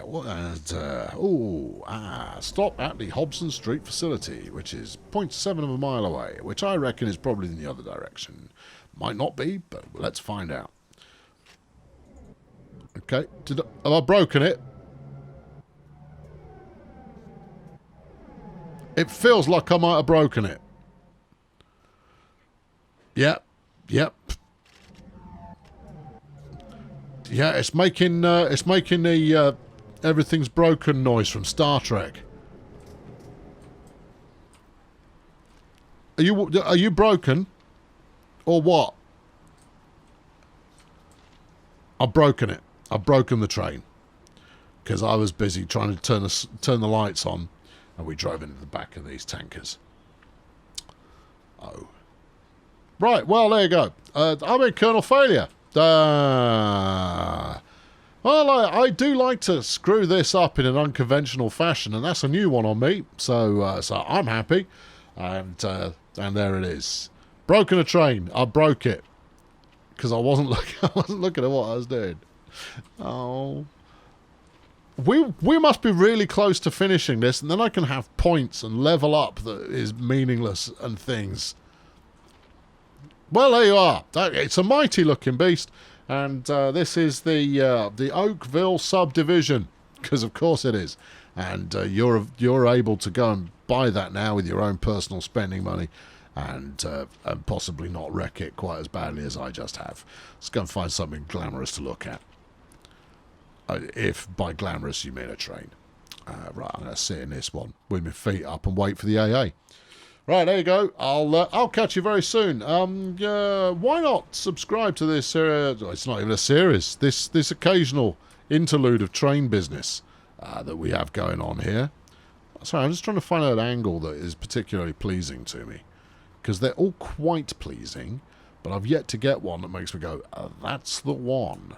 Speaker 1: stop at the Hobson Street facility, which is 0.7 of a mile away, which I reckon is probably in the other direction. Might not be, but let's find out. Okay, have I broken it? It feels like I might have broken it. Yep. Yeah, it's making the everything's broken noise from Star Trek. Are you broken, or what? I've broken it. I've broken the train because I was busy trying to turn the lights on, and we drove into the back of these tankers. Oh, right. Well, there you go. I'm in Colonel Failure. Well, I do like to screw this up in an unconventional fashion, and that's a new one on me. So I'm happy, and there it is. Broken a train. I broke it because I wasn't looking at what I was doing. Oh, we must be really close to finishing this, and then I can have points and level up that is meaningless and things. Well, there you are. It's a mighty looking beast, and this is the Oakville Subdivision, because of course it is. And you're able to go and buy that now with your own personal spending money, and possibly not wreck it quite as badly as I just have. Let's go and find something glamorous to look at. If by glamorous you mean a train. Right, I'm going to sit in this one with my feet up and wait for the AA. Right, there you go. I'll catch you very soon. Why not subscribe to this? It's not even a series. This occasional interlude of train business that we have going on here. Sorry, I'm just trying to find an angle that is particularly pleasing to me, because they're all quite pleasing, but I've yet to get one that makes me go, that's the one.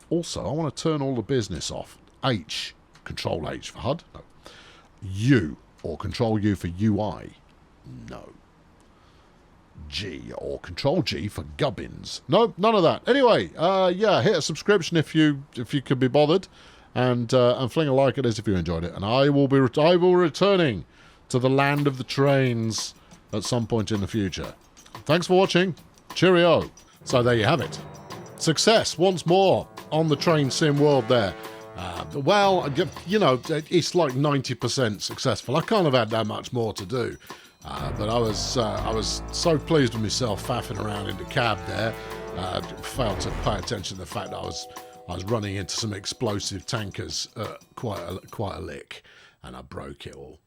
Speaker 1: Also, I want to turn all the business off. H, Control H for HUD. No. U, or Control U for UI. No. G, or Control G for gubbins. No, none of that. Anyway, yeah, hit a subscription if you could be bothered, and fling a like at this if you enjoyed it. And I will be returning to the land of the trains at some point in the future. Thanks for watching. Cheerio. So there you have it. Success once more on the train sim world there. Well, you know, it's like 90% successful. I can't have had that much more to do. But I was so pleased with myself faffing around in the cab there. Failed to pay attention to the fact that I was running into some explosive tankers quite a lick, and I broke it all.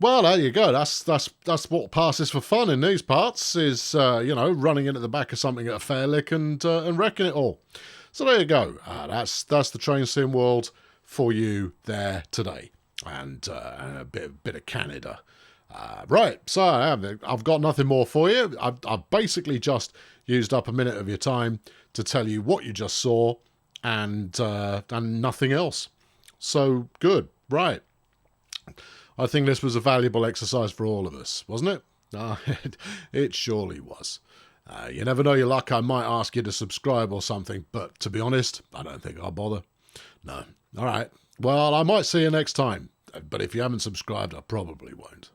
Speaker 1: Well, there you go. That's what passes for fun in these parts, is you know, running into the back of something at a fair lick and wrecking it all. So there you go. That's the train sim world for you there today, and a bit of Canada. Right, so I've got nothing more for you. I've basically just used up a minute of your time to tell you what you just saw, and nothing else. So good, right. I think this was a valuable exercise for all of us, wasn't it? It surely was. You never know your luck. I might ask you to subscribe or something, but to be honest, I don't think I'll bother. No. All right. Well, I might see you next time, but if you haven't subscribed, I probably won't.